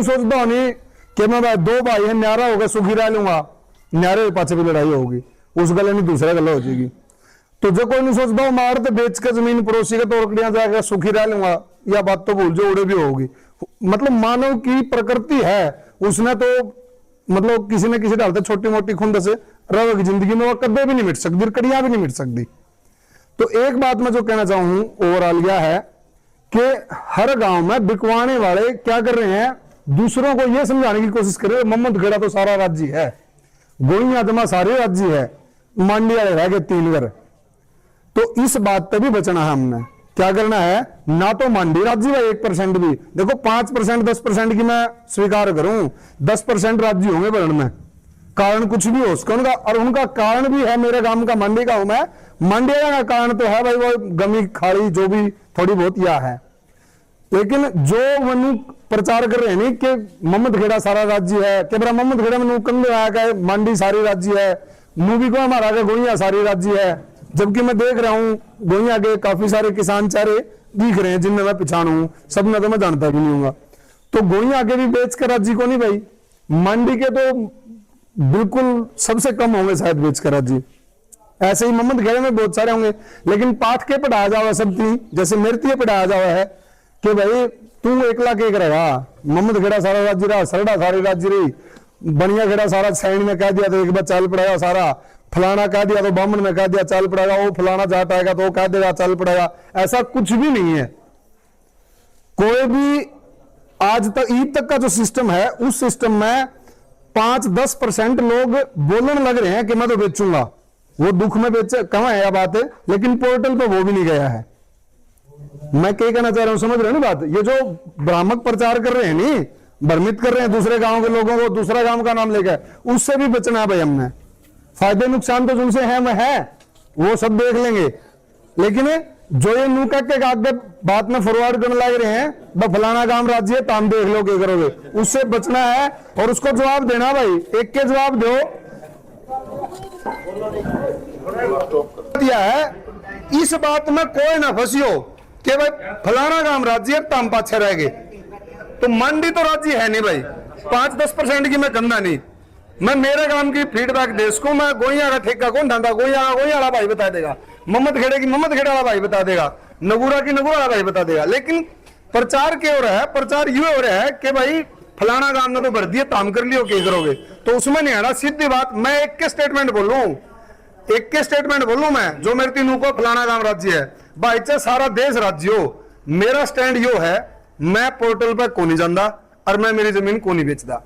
सोचता हो नहीं कि मैं भाई दो भाई है न्यारा होगा सुखी रह लूंगा, न्यारे पाछे भी लड़ाई होगी, उस गले नहीं दूसरा गला हो जाएगी। तो जो कोई नहीं सोचता मार तो बेच के जमीन पड़ोसी के तोड़कड़ियां जाएगा सुखी रह लूंगा, या बात तो भूल जो उड़े भी होगी। मतलब मानव की प्रकृति है, उसने तो मतलब किसी न किसी ढाल छोटी मोटी खुंद से रहोगी जिंदगी में, वो कभी भी नहीं मिट सकती, कड़ियां भी नहीं मिट सकती। तो एक बात मैं जो कहना चाहूं ओवरऑल यह है कि हर गांव में बिकवाने वाले क्या कर रहे हैं, दूसरों को यह समझाने की कोशिश कर रहे हैं मोहम्मदखेड़ा तो सारा राज्य है, गोइयां जमा सारे राज्य है, मांडी वाले रह गए 3 घर। तो इस बात पे भी बचना है हमने। क्या करना है, ना तो मांडी राज्य है 1% भी, देखो 5% 10% की मैं स्वीकार करूं, 10% राज्य होंगे बरण में, कारण कुछ भी हो उसका उनका, और उनका कारण भी है मेरे गांव का मांडी गांव में, मांडी का कारण तो है भाई वो गमी खाड़ी जो भी थोड़ी बहुत यह है। लेकिन जो मनु प्रचार कर रहे हैं नहीं कि मोहम्मदखेड़ा सारा राज्य है, कि बरा मोहम्मदखेड़ा में कंधे आया मांडी सारी राज्य है, मूवी को हमारा गोइया सारी राज्य है, जबकि मैं देख रहा हूं गोइया के काफी सारे किसान चारे दिख रहे हैं जिनमें मैं पहचान हूं, सब में तो मैं जानता भी नहीं हूँ। तो गोइया के भी बेच कर राज्य को नहीं भाई, मांडी के तो बिल्कुल सबसे कम होंगे शायद बेच कर राज्य, ऐसे ही मोहम्मदखेड़े में बहुत सारे होंगे। लेकिन पाठ के पढ़ाया जावा सब थी, जैसे मेरे पढ़ाया जावा है कि भाई तू 1 लाख 1 रहा, मोहम्मदखेड़ा सारा राज्य रहा, सरड़ा सारी राज्य रही, बनिया खेड़ा सारा सैन में कह दिया तो एक बार चल पड़ेगा, सारा फलाना कह दिया तो बामन में कह दिया चल पड़ेगा, वो फलाना जाट आएगा तो वो कह देगा चल पड़ेगा, ऐसा कुछ भी नहीं है। कोई भी आज तक ईद तक का जो सिस्टम है उस सिस्टम में 5-10% लोग बोलने लग रहे हैं कि मैं तो बेचूंगा, वो दुख में बेचे कहाँ है बात है, लेकिन पोर्टल पे वो भी नहीं गया है। मैं क्या कहना चाह रहा हूं, समझ रहे हो ना बात, ये जो भ्रामक प्रचार कर रहे हैं नहीं, भ्रमित कर रहे हैं दूसरे गांव के लोगों को, दूसरा गांव का नाम लेकर, उससे भी बचना है भाई हमने। फायदे नुकसान तो जिनसे है मैं है वो सब देख लेंगे, लेकिन जो ये नू के आगे बात में फॉरवर्ड करने लग रहे हैं फलाना गांव राज्य है ताम देख लो क्या करोगे, उससे बचना है और उसको जवाब देना भाई, एक के जवाब दो दिया है। इस बात में कोई ना फंसियो कि भाई फलाना गांव राज्य है ताम पाछे रह गए, तो मंडी तो राज्य है नहीं भाई, 5-10% की मैं कंधा नहीं, मैं मेरे काम की फीडबैक दे इसको, मैं गोइया का ठेका कौन ढांढा, गोइया वाला भाई बता देगा, मोहम्मदखेड़े की मोहम्मदखेड़ा वाला भाई बता देगा, नगूरा की नगूरा वाला भाई बता देगा। लेकिन प्रचार क्या हो रहा है, प्रचार ये हो रहा है कि भाई फलाना गांव ने तो भर दिया ताम कर लियो क्या करोगे, तो उसमें नहीं आना। सीधी बात मैं एक के स्टेटमेंट बोलूं मैं, जो मेरे तीनों को फलाना गांव राज्य है भाई, चाहे सारा देश राज्य हो, मेरा स्टैंड यो है, मैं पोर्टल पर को नहीं जाता और मैं मेरी जमीन को नहीं बेचता।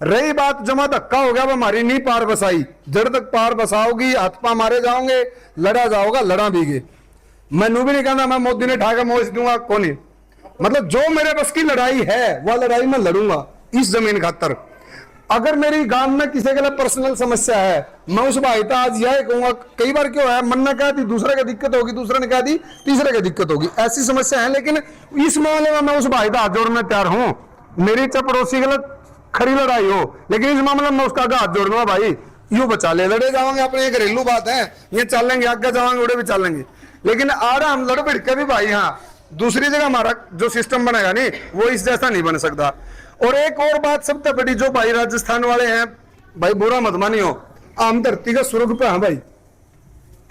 रही बात जमा धक्का हो गया, वो हमारी नहीं पार बसाई, जड़ तक पार बसाओगी हाथ पा मारे जाओगे, लड़ा जाओगा लड़ा भी गे। मैनू भी नहीं कहना मैं मोदी ने ठाकर मोच दूंगा को नहीं, मतलब जो मेरे बस की लड़ाई है वह लड़ाई मैं लड़ूंगा इस जमीन खातर। अगर मेरी गांव में किसी के लिए पर्सनल समस्या है, मैं उस भाई का आज यह कहूंगा, कई बार क्यों है मन ने कहा थी दूसरे की दिक्कत होगी, दूसरे ने कहा थी तीसरे की दिक्कत होगी, ऐसी समस्या है। लेकिन इस मामले में मैं उस भाई का हाथ जोड़ने तैयार हूं, मेरी पड़ोसी के लिए खरी लड़ाई हो, लेकिन इस मामले में उसका हाथ जोड़ दूंगा भाई, यू बचा ले, लड़े जाओगे अपने घरेलू बात है, ये चलेंगे आगे जाओगे उड़े भी चलेंगे, लेकिन आड़ा हम लड़ भिड़ के भी भाई हाँ दूसरी जगह हमारा जो सिस्टम बनेगा नहीं वो इस जैसा नहीं बन सकता। और एक और बात सबसे बड़ी, जो भाई राजस्थान वाले हैं भाई बुरा मत मानियो, आम धरती का स्वर्ग पे है भाई,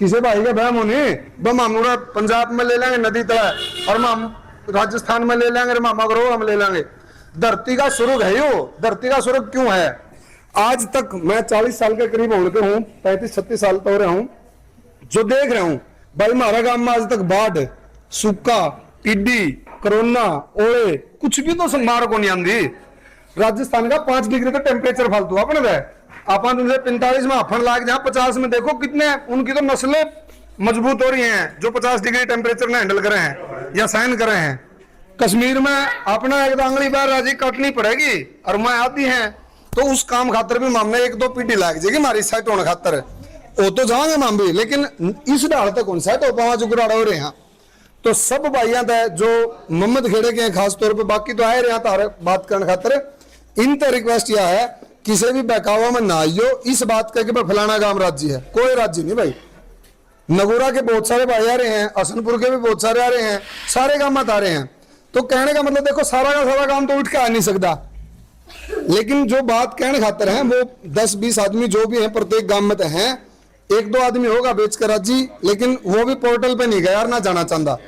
किसी भाई का बहम होने बम हम पंजाब में ले लेंगे नदी तला, और हम राजस्थान में ले लेंगे मामा करो हम ले लेंगे, धरती का स्वर्ग है यो। धरती का स्वर्ग क्यों है, आज तक मैं 40 साल के करीब हो रखे हूँ, 35-36 साल तो हो रहा हूँ, जो देख रहा हूँ भाई हमारा गांव में आज तक बाढ़, सूखा, टिड्डी, कोरोना, ओले कुछ भी तो संभार को नहीं आंदी। राजस्थान का 5 डिग्री का टेम्परेचर फालतू अपने आप 45 में अफन लाग, जहां 50 में देखो कितने उनकी तो नस्लें मजबूत हो रही हैं जो 50 डिग्री टेम्परेचर ने हैंडल करे हैं या सहन करे हैं। कश्मीर में अपना एक आंगली बार राजी काटनी पड़ेगी और मैं आती है तो उस काम खातर भी मामले 1-2 पीढ़ी लाग जाएगी हमारी सेट होने खातर, वो तो जाएंगे माम भी, लेकिन इस डाल तक कौन सा तो पावा जुगराड़ा हो रहे हैं। तो सब भाइयां जो मोहम्मदखेड़े के हैं खास तौर पे, बाकी तो आए रहे हैं तारे बात करने खातर, इन तो रिक्वेस्ट यह है किसी भी बहकावा में ना आइयो, इस बात का कि फलाना गांव राज्य है, कोई राज्य नहीं भाई। नगोरा के बहुत सारे भाई आ रहे हैं, हसनपुर के भी बहुत सारे आ रहे हैं, सारे गांव मत आ रहे हैं, तो कहने का मतलब देखो सारा का सारा काम तो उठ के आ नहीं सकता, लेकिन जो बात कहने खातर है वो 10-20 आदमी जो भी हैं प्रत्येक गांव में तो हैं, 1-2 आदमी होगा बेच कर राजी, लेकिन वो भी पोर्टल पे नहीं गया और ना जाना चाहता।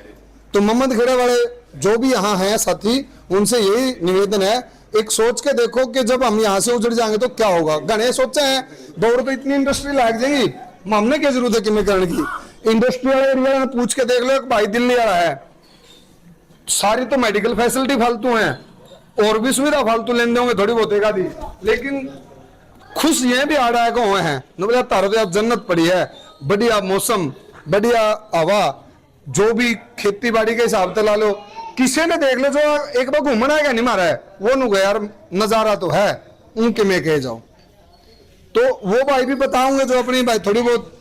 तो मोहम्मद खेड़े वाले जो भी यहाँ हैं साथी, उनसे यही निवेदन है, एक सोच के देखो कि जब हम यहाँ से उजड़ जाएंगे तो क्या होगा। गणे सोचे हैं 2 रुपए इतनी इंडस्ट्री लाग जाएंगी, हमने क्या जरूरत है किमें करने की। इंडस्ट्री वाले एरिया में पूछ के देख लो, एक भाई दिल्ली वाला है, सारी तो मेडिकल फैसिलिटी फालतू है और भी सुविधा फालतू लेने होंगे थोड़ी बहुत एक आधी, लेकिन खुश ये भी आ रहा है को हैं बोला तारो तो जन्नत पड़ी है, बढ़िया मौसम, बढ़िया हवा, जो भी खेती बाड़ी के हिसाब से ला लो। किसी ने देख लो जो एक बार घूमना है क्या नहीं मारा है, वो नु यार नजारा तो है उनके में कह जाओ। तो वो भाई भी बताऊंगे जो अपनी भाई थोड़ी बहुत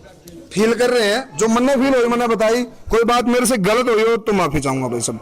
फील कर रहे हैं, जो मन में फील हो मैंने बताई। कोई बात मेरे से गलत हुई हो तो माफी चाहूंगा भाई सब।